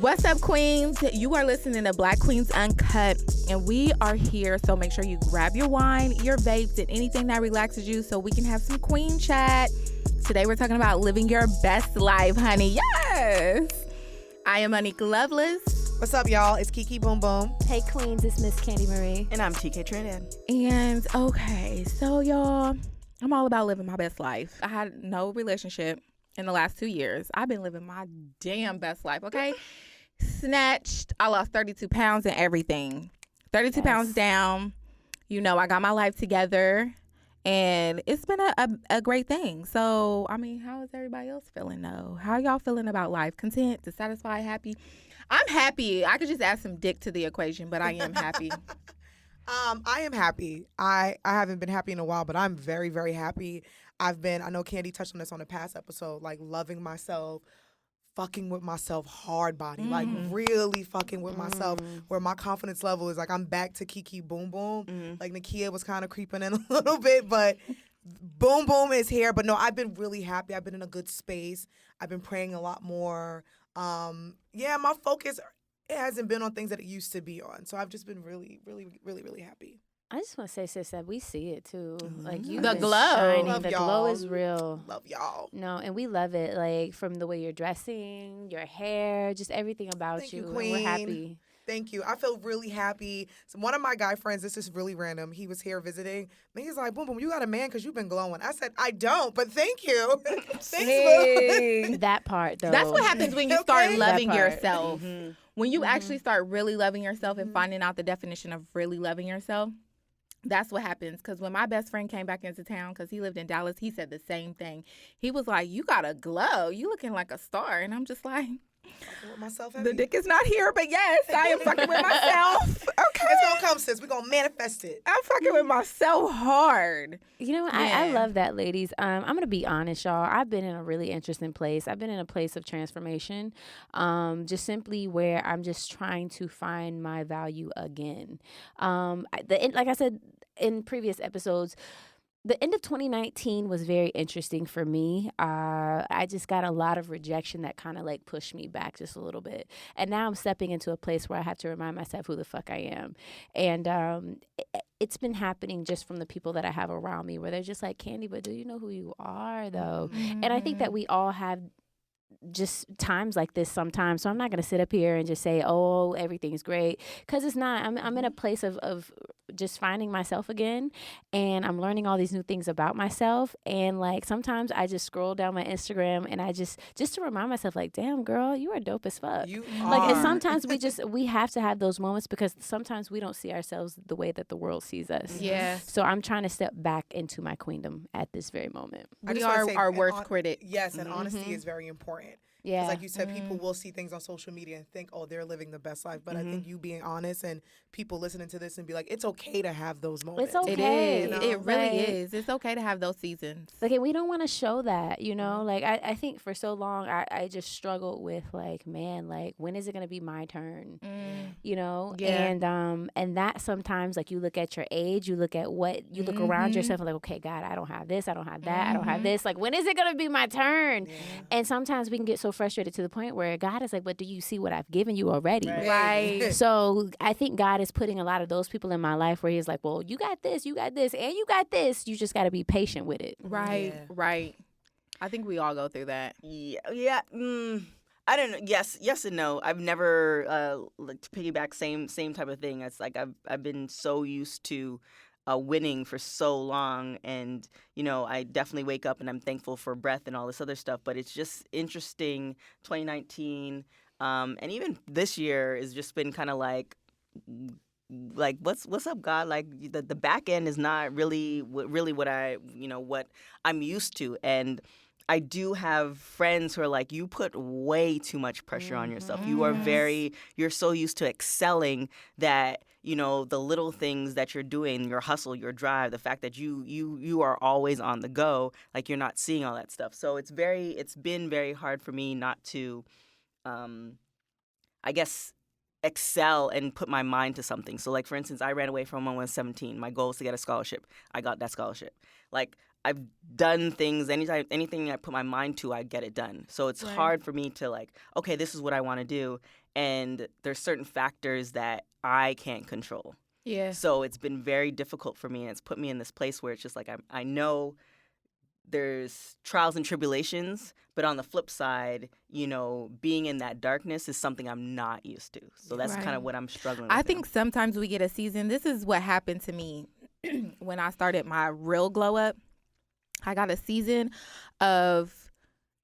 What's up, queens? You are listening to Black Queens Uncut, and we are here, so make sure you grab your wine, your vapes, and anything that relaxes you so we can have some queen chat. Today we're talking about living your best life, honey. Yes! I am Anika Lovelace. What's up, y'all? It's Kiki Boom Boom. Hey, queens, it's Miss Candy Marie. And I'm TK Trinidad. And, okay, so y'all, I'm all about living my best life. I had no relationship in the last 2 years. I've been living my damn best life, okay? Snatched. I lost 32 pounds and everything. 32 pounds down. You know, I got my life together. And it's been a great thing. So, I mean, how is everybody else feeling, though? How y'all feeling about life? Content, dissatisfied, happy? I'm happy. I could just add some dick to the equation, but I am happy. I am happy. I haven't been happy in a while, but I'm very, very happy. I know Candy touched on this on a past episode, like loving myself, fucking with myself hard body, like really fucking with myself, where my confidence level is like I'm back to Kiki Boom Boom. Like Nakia was kind of creeping in a little bit, but Boom Boom is here. But no, I've been really happy. I've been in a good space. I've been praying a lot more. My focus, it hasn't been on things that it used to be on. So I've just been really, really, really, really happy. I just want to say, sis, that we see it too. Like you, The glow. shining. Love the y'all. glow is real. Love y'all. No, and we love it. Like from the way you're dressing, your hair, just everything about Thank you. you, And queen. we're happy. Thank you. I feel really happy. So one of my guy friends, this is really random. He was here visiting. And he's like, Boom Boom, you got a man because you've been glowing. I said, I don't, but thank you. Thanks, That part, though. That's what happens when you start Okay. loving That part. yourself. When you actually start really loving yourself and finding out the definition of really loving yourself, that's what happens. Because when my best friend came back into town, because he lived in Dallas, he said the same thing. He was like, you got a glow. You looking like a star. And I'm just like, Fucking with myself, the heavy. dick is not here, but yes, I am fucking with myself. Okay. It's gonna come, sis. We're gonna manifest it. I'm fucking with myself hard. You know what? I love that, ladies. I'm going to be honest, y'all. I've been in a really interesting place. I've been in a place of transformation, just simply where I'm just trying to find my value again. Like I said in previous episodes, the end of 2019 was very interesting for me. I just got a lot of rejection that kind of like pushed me back just a little bit. And now I'm stepping into a place where I have to remind myself who the fuck I am. And it's been happening just from the people that I have around me where they're just like, Candy, but do you know who you are, though? And I think that we all have just times like this sometimes. So I'm not going to sit up here and just say, oh, everything's great. Because it's not. I'm in a place of just finding myself again. And I'm learning all these new things about myself. And like sometimes I just scroll down my Instagram and I just to remind myself like, damn, girl, you are dope as fuck. You Like, are. and sometimes we have to have those moments because sometimes we don't see ourselves the way that the world sees us. Yeah. So I'm trying to step back into my queendom at this very moment. I We just wanna are say, our and worst critic. Yes, and honesty is very important. Yeah. Because like you said, people will see things on social media and think, oh, they're living the best life. But I think you being honest and people listening to this and be like, it's okay to have those moments. It's It okay. is. You know? It really Like- is. It's okay to have those seasons. Like, and we don't want to show that, you know? Like, I think for so long, I just struggled with, like, man, like, when is it going to be my turn? You know? Yeah. And that sometimes, like, you look at your age, you look at what, you look around yourself and like, okay, God, I don't have this, I don't have that, I don't have this. Like, when is it going to be my turn? And sometimes we can get so frustrated to the point where God is like, but do you see what I've given you already? Right. So I think God is putting a lot of those people in my life where he's like, well, you got this, and you got this. You just got to be patient with it. Right. Yeah. Right. I think we all go through that. Yeah. I don't know. Yes and no. I've never like to piggyback same type of thing. It's like I've been so used to winning for so long, and I definitely wake up and I'm thankful for breath and all this other stuff. But it's just interesting. 2019, and even this year has just been kind of like what's up, God? Like the back end is not really what what I'm used to, and I do have friends who are like, you put way too much pressure on yourself. You are you're so used to excelling that, the little things that you're doing, your hustle, your drive, the fact that you are always on the go, like you're not seeing all that stuff. So it's been very hard for me not to, I guess, excel and put my mind to something. So like, for instance, I ran away from home when I was 17. My goal was to get a scholarship. I got that scholarship. Like, I've done things. Anything I put my mind to, I get it done. So it's hard for me to like, okay, this is what I want to do, and there's certain factors that I can't control. Yeah. So it's been very difficult for me, and it's put me in this place where it's just like I know there's trials and tribulations, but on the flip side, being in that darkness is something I'm not used to. So that's kind of what I'm struggling with. I think sometimes we get a season. This is what happened to me when I started my real glow up. I got a season of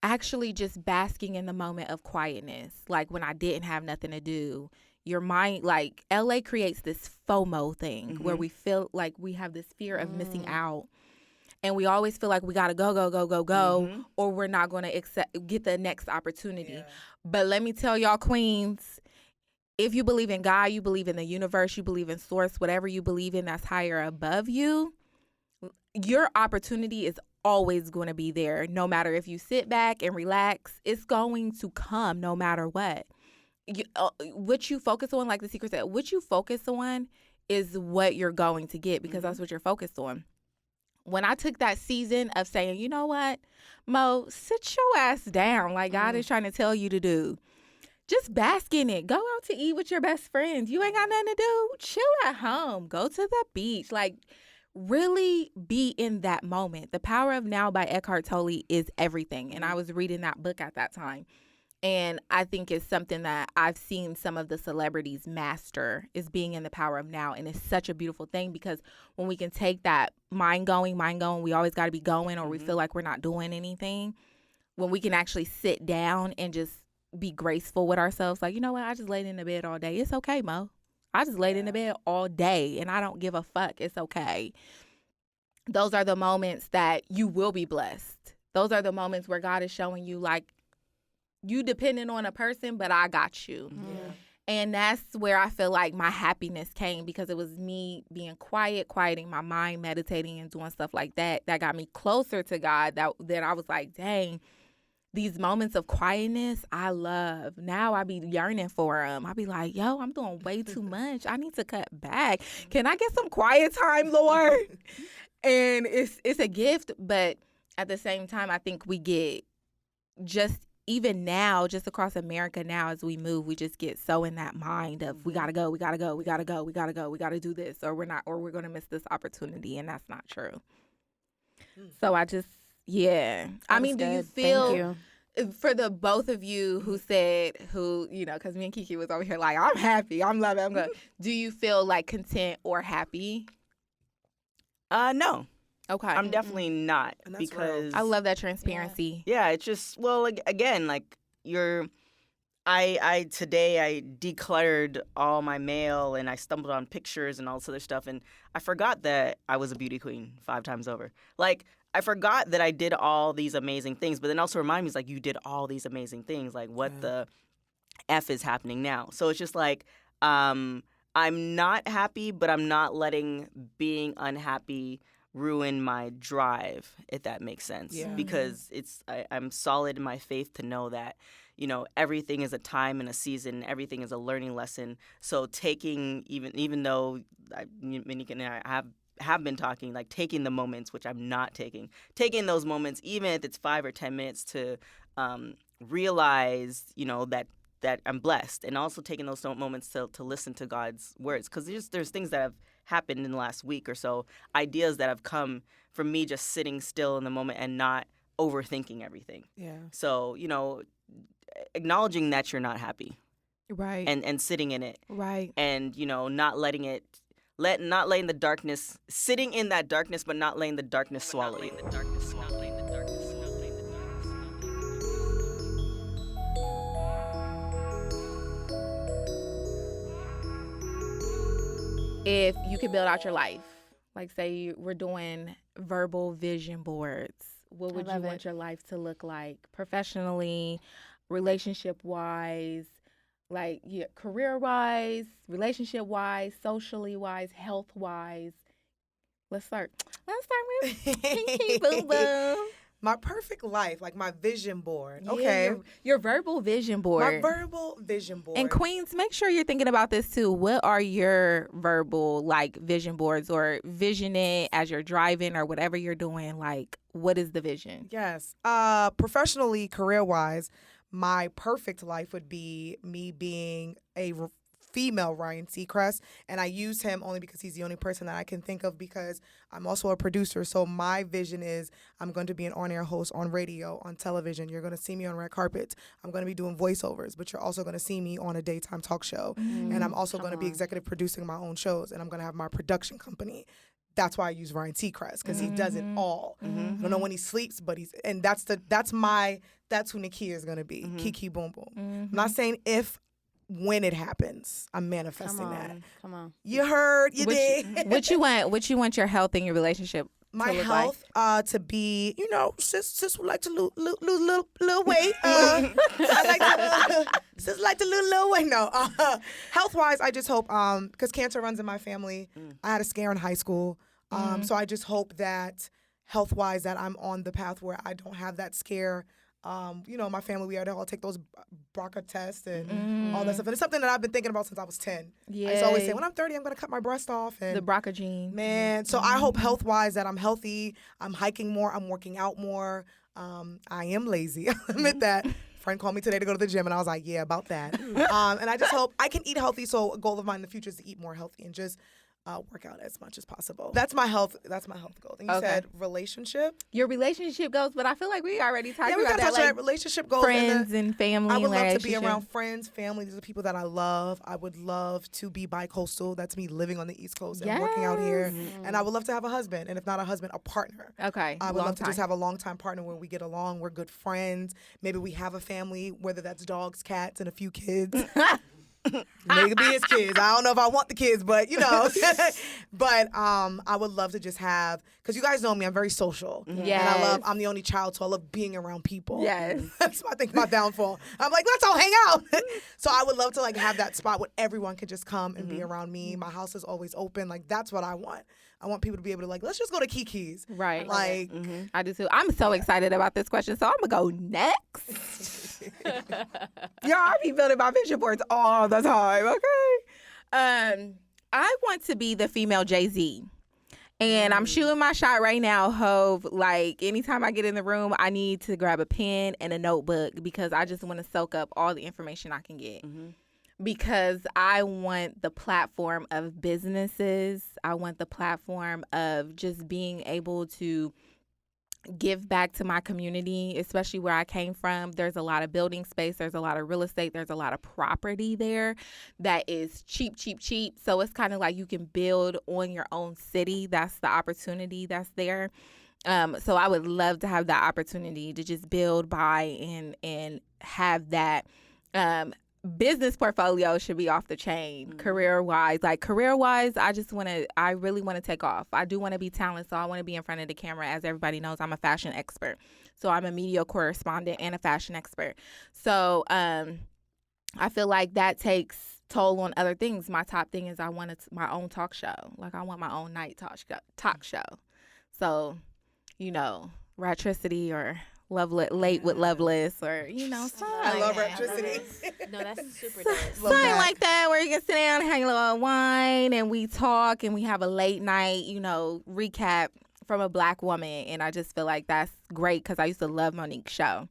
actually just basking in the moment of quietness. Like when I didn't have nothing to do. Your mind, like LA creates this FOMO thing where we feel like we have this fear of missing out. And we always feel like we got to go, or we're not going to get the next opportunity. Yeah. But let me tell y'all, queens, if you believe in God, you believe in the universe, you believe in source, whatever you believe in that's higher above you, your opportunity is always going to be there. No matter if you sit back and relax, it's going to come no matter what. What you focus on, like the secret said, what you focus on is what you're going to get, because that's what you're focused on. When I took that season of saying, you know what, Mo, sit your ass down like God is trying to tell you to do. Just bask in it. Go out to eat with your best friends. You ain't got nothing to do. Chill at home. Go to the beach. Like, really be in that moment. The Power of Now by Eckhart Tolle is everything. And I was reading that book at that time. And I think it's something that I've seen some of the celebrities master, is being in the power of now. And it's such a beautiful thing, because when we can take that mind going, we always got to be going, or we feel like we're not doing anything. When we can actually sit down and just be graceful with ourselves. Like, you know what? I just laid in the bed all day. It's okay, Mo. I just laid in the bed all day and I don't give a fuck. It's okay. Those are the moments that you will be blessed. Those are the moments where God is showing you, like, you depending on a person, but I got you. Yeah. And that's where I feel like my happiness came, because it was me being quiet, quieting my mind, meditating and doing stuff like that. That got me closer to God. Then I was like, dang, these moments of quietness I love. Now I be yearning for them. I be like, yo, I'm doing way too much. I need to cut back. Can I get some quiet time, Lord? And it's a gift, but at the same time, I think we get just, even now, just across America now, as we move, we just get so in that mind of we gotta go, we gotta do this, or we're gonna miss this opportunity, and that's not true. So I just, I mean, do you feel, for the both of you who said, because me and Kiki was over here like, I'm happy, I'm loving, I'm good. Do you feel like content or happy? No. Okay. I'm definitely not, because I love that transparency. Yeah, it's just, well, again, like I today I decluttered all my mail and I stumbled on pictures and all this other stuff, and I forgot that I was a beauty queen 5 times over. Like, I forgot that I did all these amazing things, but then also remind me, it's like, you did all these amazing things. Like, what the F is happening now? So it's just like, I'm not happy, but I'm not letting being unhappy ruin my drive, if that makes sense. Yeah. Because I'm solid in my faith to know that, everything is a time and a season, everything is a learning lesson. So taking, even though Monique and I have been talking, like, taking the moments, which I'm not taking those moments, even if it's 5 or 10 minutes, to realize, that I'm blessed, and also taking those moments to listen to God's words, because there's things that have happened in the last week or so, ideas that have come from me just sitting still in the moment and not overthinking everything. Yeah. So, acknowledging that you're not happy. Right. And sitting in it. Right. And, not letting the darkness, sitting in that darkness, but not letting the darkness swallow you. If you could build out your life, like, say we're doing verbal vision boards, what would you want your life to look like, professionally, relationship-wise, like, career-wise, relationship-wise, socially-wise, health-wise? Let's start with Pinky Boo Boo. My perfect life, like my vision board. Yeah, Okay. your verbal vision board. My verbal vision board. And queens, make sure you're thinking about this too. What are your verbal like vision boards, or vision it as you're driving or whatever you're doing? Like, what is the vision? Yes. Professionally, career-wise, my perfect life would be me being a female Ryan Seacrest, and I use him only because he's the only person that I can think of, because I'm also a producer. So my vision is I'm going to be an on-air host on radio, on television. You're going to see me on red carpets. I'm going to be doing voiceovers, but you're also going to see me on a daytime talk show. And I'm also going to be executive producing my own shows, and I'm going to have my production company. That's why I use Ryan Seacrest, because he does it all. I don't know when he sleeps, but that's who Nakia is going to be. Kiki Boom Boom. I'm not saying when it happens, I'm manifesting that. Come on. You heard, you did. What you want your health and your relationship My to look health to be, sis would like to lose little weight. Sis like to lose little weight. No, health-wise, I just hope, because cancer runs in my family. I had a scare in high school. So I just hope that health-wise that I'm on the path where I don't have that scare. My family, we had to all take those BRCA tests and all that stuff. And it's something that I've been thinking about since I was 10. Yeah. I used to always say, when I'm 30, I'm going to cut my breast off. And the BRCA gene. Man, so I hope health-wise that I'm healthy. I'm hiking more. I'm working out more. I am lazy. I'll admit that. Friend called me today to go to the gym, and I was like, yeah, about that. And I just hope I can eat healthy. So a goal of mine in the future is to eat more healthy and just work out as much as possible. That's my health goal. And you said relationship. Your relationship goals, but I feel like we already talked Yeah, we about got to that. touch on Like, that. Relationship goals. friends and family. I would love to be relationship. around friends, family. These are people that I love. I would love to be bi-coastal. That's me living on the East Coast and working out here. And I would love to have a husband. And if not a husband, a partner. Okay. I would love to just have a long-time partner where we get along. We're good friends. Maybe we have a family, whether that's dogs, cats, and a few kids. Maybe be his kids. I don't know if I want the kids, but but I would love to just have, because you guys know me, I'm very social. Yes. And I'm the only child, so I love being around people. Yes. That's I think my downfall. I'm like, let's all hang out. So I would love to have that spot where everyone can just come and be around me. My house is always open. Like, that's what I want. I want people to be able to let's just go to Kiki's. Right. Like, I do too. I'm so excited about this question, so I'm gonna go next. Y'all, I be building my vision boards all the time. Okay. I want to be the female Jay-Z. And I'm shooting my shot right now, Hove. Like, anytime I get in the room, I need to grab a pen and a notebook, because I just want to soak up all the information I can get. Because I want the platform of businesses. I want the platform of just being able to give back to my community, especially where I came from. There's a lot of building space. There's a lot of real estate. There's a lot of property there that is cheap. So it's kind of like you can build on your own city. That's the opportunity that's there. So I would love to have that opportunity to just build, buy, and have that. Business portfolio should be off the chain. Career wise, I really want to take off. I do want to be talented, so I want to be in front of the camera. As everybody knows, I'm a fashion expert, so I'm a media correspondent and a fashion expert. So I feel like that takes toll on other things. My top thing is I want my own talk show. Like, I want my own night talk show. So, Ratricity or Late with Loveless, or something I love Ratricity. No, that's super dope. Something like that, where you can sit down and hang a little wine and we talk and we have a late night, recap from a Black woman. And I just feel like that's great, because I used to love Monique's show.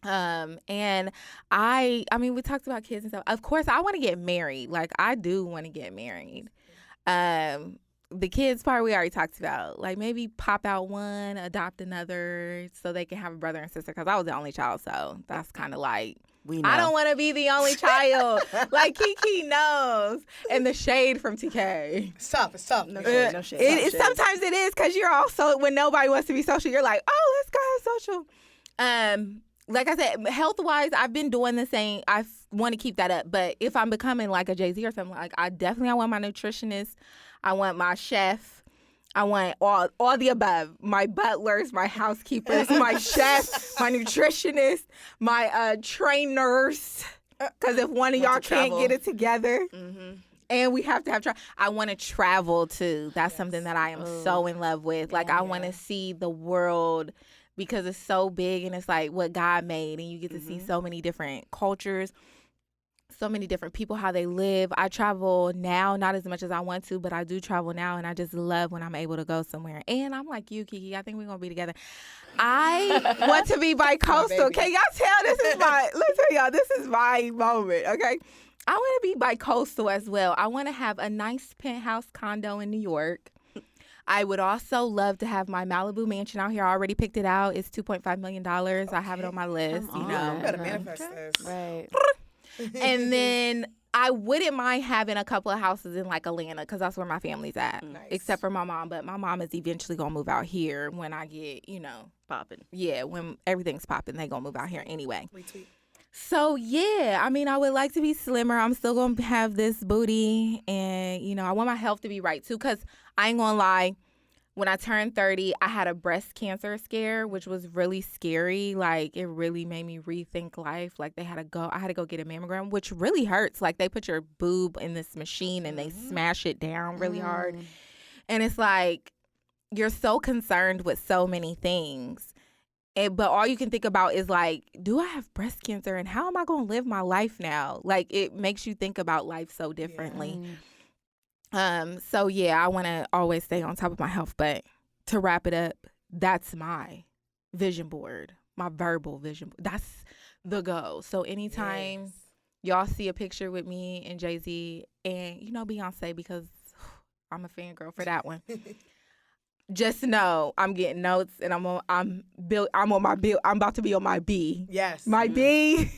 And we talked about kids and stuff. Of course, I want to get married. Like, I do want to get married. The kids part we already talked about. Like, maybe pop out one, adopt another, so they can have a brother and sister. Because I was the only child, so that's kind of like, We know. I don't want to be the only child. Like, Kiki knows. And the shade from TK. Stop. No shade, no shade. Sometimes it is, because you're also, when nobody wants to be social, you're like, oh, let's go have social. Like I said, health-wise, I've been doing the same. I want to keep that up. But if I'm becoming like a Jay-Z or something, like, I want my nutritionist. I want my chef. I want all the above. My butlers, my housekeepers, my chef, my nutritionist, my trainers. Because if one of y'all can't get it together, and we have to have travel. I want to travel too. That's something that I am so in love with. Like, I want to see the world because it's so big and it's like what God made, and you get to see so many different cultures, so many different people, how they live. I travel now, not as much as I want to, but I do travel now, and I just love when I'm able to go somewhere. And I'm like you, Kiki. I think we're gonna be together. I want to be bi-coastal. Can y'all tell this is my? Let me tell y'all, this is my moment. Okay, I want to be bi-coastal as well. I want to have a nice penthouse condo in New York. I would also love to have my Malibu mansion out here. I already picked it out. It's $2.5 million. I have it on my list. Come You on. know, You better manifest this. Right. and then I wouldn't mind having a couple of houses in like Atlanta because that's where my family's at. Nice. Except for my mom, but my mom is eventually gonna move out here when I get, Popping. yeah, when everything's popping, they gonna move out here anyway. Retweet. So yeah, I mean, I would like to be slimmer. I'm still gonna have this booty, and I want my health to be right too. Cause I ain't gonna lie. When I turned 30, I had a breast cancer scare, which was really scary. Like, it really made me rethink life. Like, I had to go get a mammogram, which really hurts. Like, they put your boob in this machine and they smash it down really hard. And it's like, you're so concerned with so many things. But all you can think about is like, do I have breast cancer and how am I going to live my life now? Like, it makes you think about life so differently. So yeah, I want to always stay on top of my health, but to wrap it up, that's my vision board, my verbal vision. That's the goal. So anytime y'all see a picture with me and Jay-Z and, Beyonce, because I'm a fangirl for that one, just know I'm getting notes and I'm about to be on my B. Yes. My B.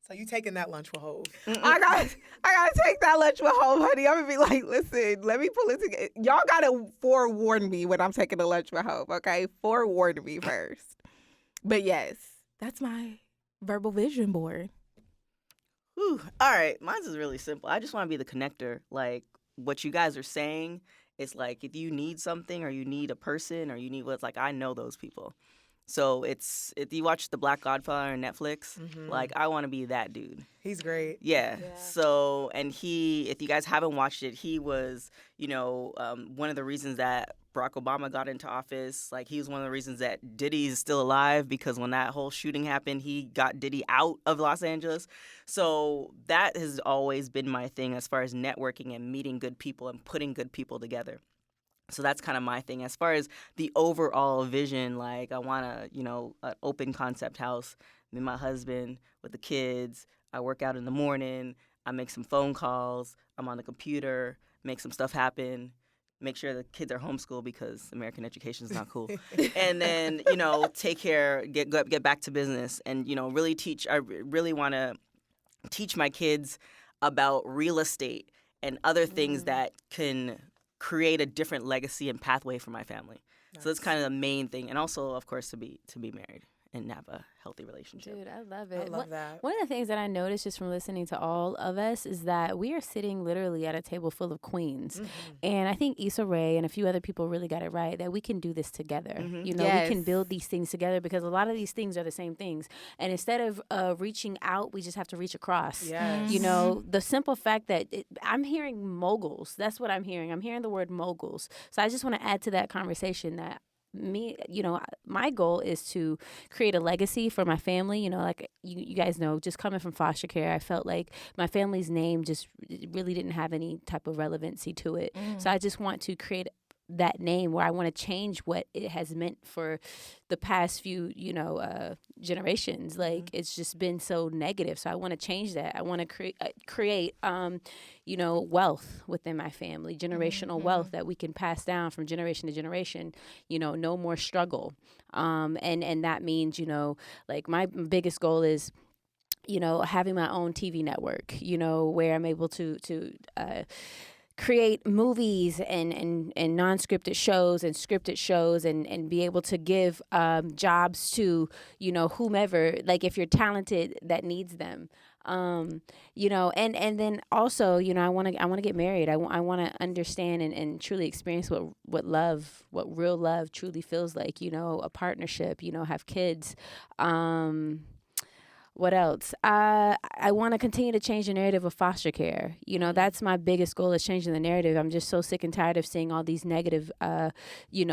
So you taking that lunch with Hov? I gotta take that lunch with Hov, honey. I'm gonna be like, listen, let me pull it together. Y'all gotta forewarn me when I'm taking the lunch with Hov, okay? Forewarn me first. But yes, that's my verbal vision board. Whew. All right, mine's is really simple. I just want to be the connector. Like what you guys are saying, it's like if you need something or you need a person or you need what's like, I know those people. So if you watch The Black Godfather on Netflix, like I want to be that dude. He's great. Yeah. So, and if you guys haven't watched it, he was, one of the reasons that Barack Obama got into office. Like he was one of the reasons that Diddy is still alive because when that whole shooting happened, he got Diddy out of Los Angeles. So that has always been my thing as far as networking and meeting good people and putting good people together. So that's kind of my thing. As far as the overall vision, like I want an open concept house. Me and my husband with the kids. I work out in the morning. I make some phone calls. I'm on the computer, make some stuff happen. Make sure the kids are homeschooled because American education is not cool. And then, take care, get back to business and, really teach. I really want to teach my kids about real estate and other things that can create a different legacy and pathway for my family. Nice. So that's kind of the main thing. And also, of course, to be married and have a healthy relationship. Dude, I love it. I love that. One of the things that I noticed just from listening to all of us is that we are sitting literally at a table full of queens. And I think Issa Rae and a few other people really got it right that we can do this together. We can build these things together because a lot of these things are the same things. And instead of reaching out, we just have to reach across. Yes. The simple fact that I'm hearing moguls. That's what I'm hearing. I'm hearing the word moguls. So I just want to add to that conversation that my goal is to create a legacy for my family. Like you guys know, just coming from foster care, I felt like my family's name just really didn't have any type of relevancy to it. So I just want to create that name where I want to change what it has meant for the past few, generations. Like it's just been so negative. So I want to change that. I want to create, wealth within my family, generational wealth that we can pass down from generation to generation. No more struggle. And that means, like my biggest goal is, having my own TV network, where I'm able to create movies and non-scripted shows and scripted shows and be able to give jobs to, whomever, like if you're talented that needs them. And then also, I want to get married. I want to understand and truly experience what real love truly feels like, a partnership, have kids. What else? I want to continue to change the narrative of foster care. You know, that's my biggest goal, is changing the narrative. I'm just so sick and tired of seeing all these negative,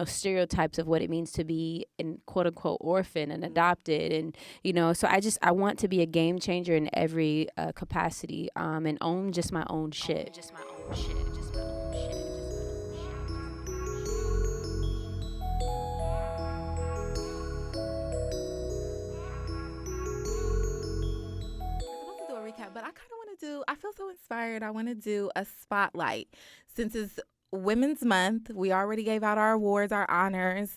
stereotypes of what it means to be an quote unquote orphan and adopted. And, so I want to be a game changer in every capacity, and own just my own shit. Just my own shit. Just my own shit. To do a recap, but I kind of want to do, I feel so inspired. I want to do a spotlight. Since it's Women's Month, we already gave out our awards, our honors.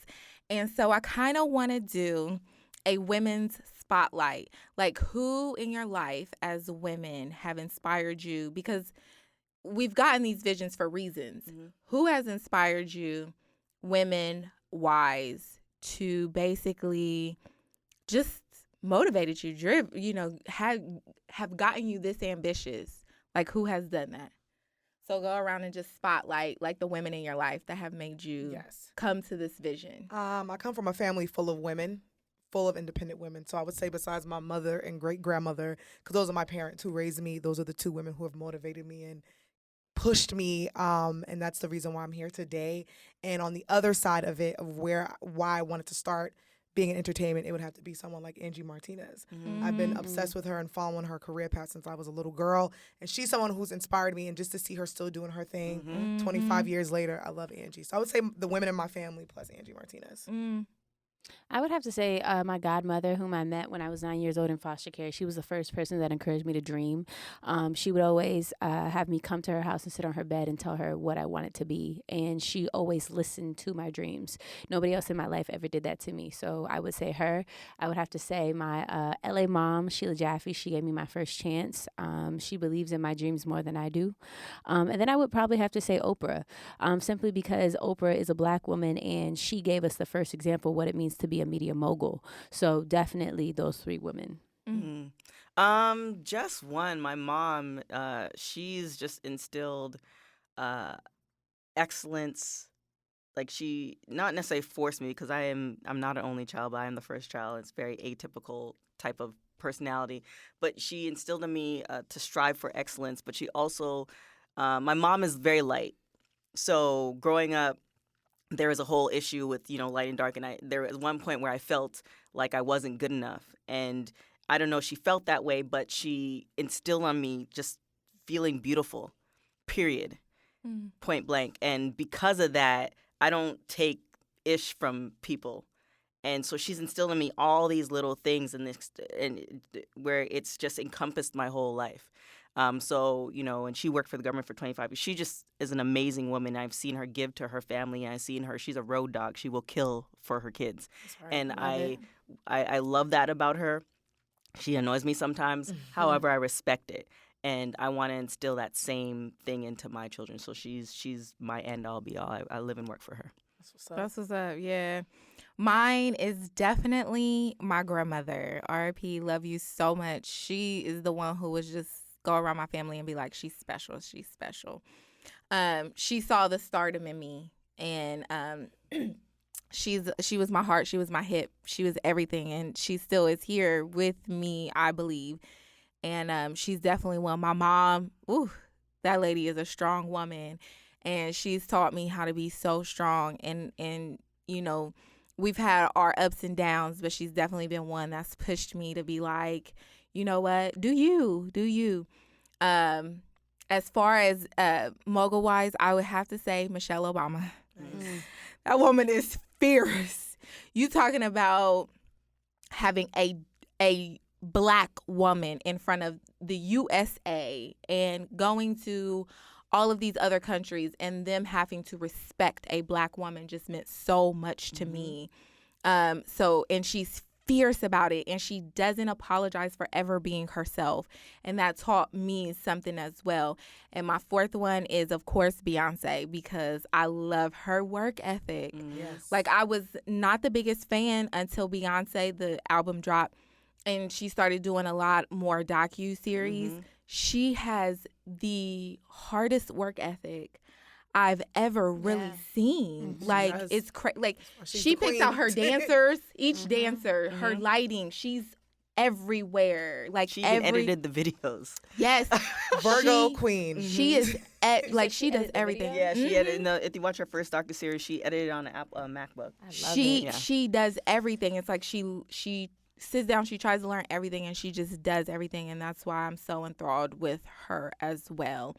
And so I kind of want to do a women's spotlight. Like, who in your life as women have inspired you? Because we've gotten these visions for reasons. Mm-hmm. Who has inspired you, women wise, to basically just motivated you, have gotten you this ambitious? Like, who has done that? So go around and just spotlight, like, the women in your life that have made you come to this vision. I come from a family full of women, full of independent women. So I would say, besides my mother and great-grandmother, because those are my parents who raised me, those are the two women who have motivated me and pushed me, and that's the reason why I'm here today. And on the other side of it, of why I wanted to start being in entertainment, it would have to be someone like Angie Martinez. Mm-hmm. I've been obsessed with her and following her career path since I was a little girl, and she's someone who's inspired me, and just to see her still doing her thing 25 years later, I love Angie. So I would say the women in my family plus Angie Martinez. I would have to say my godmother, whom I met when I was 9 years old in foster care. She was the first person that encouraged me to dream. She would always have me come to her house and sit on her bed and tell her what I wanted to be. And she always listened to my dreams. Nobody else in my life ever did that to me. So I would say her. I would have to say my LA mom, Sheila Jaffe. She gave me my first chance. She believes in my dreams more than I do. And then I would probably have to say Oprah, simply because Oprah is a Black woman, and she gave us the first example of what it means to be a media mogul. So definitely those three women. Just one. My mom, she's just instilled excellence. Like, she not necessarily forced me, because I'm not an only child, but I am the first child. It's very atypical type of personality. But she instilled in me to strive for excellence. But she also, my mom is very light. So growing up, there was a whole issue with, light and dark. And there was one point where I felt like I wasn't good enough. And I don't know, she felt that way, but she instilled on me just feeling beautiful, period, point blank. And because of that, I don't take ish from people. And so she's instilled in me all these little things and where it's just encompassed my whole life. So, and she worked for the government for 25 years. She just is an amazing woman. I've seen her give to her family, and I've seen her. She's a road dog. She will kill for her kids. Right. And I love that about her. She annoys me sometimes. However, I respect it. And I want to instill that same thing into my children. So she's my end all be all. I live and work for her. That's what's up. Yeah. Mine is definitely my grandmother. R.I.P. Love you so much. She is the one who was just go around my family and be like, she's special. She's special. She saw the stardom in me, and she was my heart. She was my hip. She was everything, and she still is here with me, I believe. And she's definitely one. My mom, that lady is a strong woman, and she's taught me how to be so strong. And we've had our ups and downs, but she's definitely been one that's pushed me to be like, you know what? Do you? As far as mogul wise, I would have to say Michelle Obama. Nice. That woman is fierce. You talking about having a Black woman in front of the USA and going to all of these other countries, and them having to respect a Black woman just meant so much to me. And she's fierce about it, and she doesn't apologize for ever being herself, and that taught me something as well. And my fourth one is, of course, Beyonce, because I love her work ethic. Yes. Like, I was not the biggest fan until Beyonce, the album dropped, and she started doing a lot more docu-series. She has the hardest work ethic I've ever really seen. Like, it's crazy. Like, she picks out her dancers, each dancer, her lighting. She's everywhere. Like She even edited the videos. Yes, Virgo she- queen. She is like she does edited the everything. video? Yeah, she edited. No, if you watch her first docuseries, she edited on an MacBook. I love She it. Yeah. she does everything. It's like she sits down, she tries to learn everything, and she just does everything, and that's why I'm so enthralled with her as well.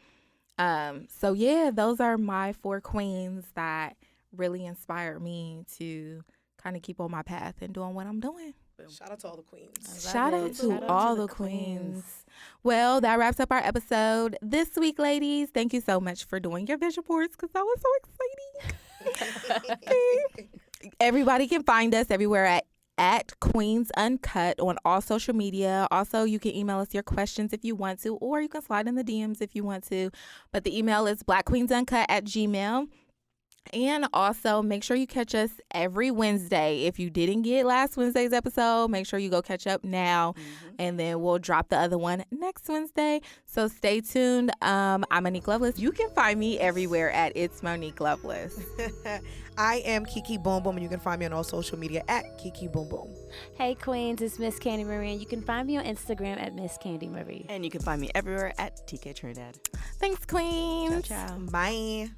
So yeah, those are my 4 queens that really inspired me to kind of keep on my path and doing what I'm doing. Shout out to all the queens. Shout out to all the queens. Well, that wraps up our episode this week, ladies. Thank you so much for doing your vision boards because that was so exciting. Everybody can find us everywhere at Queens Uncut on all social media. Also, you can email us your questions if you want to, or you can slide in the DMs if you want to. But the email is blackqueensuncut@gmail.com. And also, make sure you catch us every Wednesday. If you didn't get last Wednesday's episode, make sure you go catch up now. And then we'll drop the other one next Wednesday. So stay tuned. I'm Monique Loveless. You can find me everywhere at It's Monique Loveless. I am Kiki Boom Boom, and you can find me on all social media at Kiki Boom Boom. Hey, Queens, it's Miss Candy Marie, and you can find me on Instagram at Miss Candy Marie. And you can find me everywhere at TK Trinidad. Thanks, Queens. Ciao. Bye.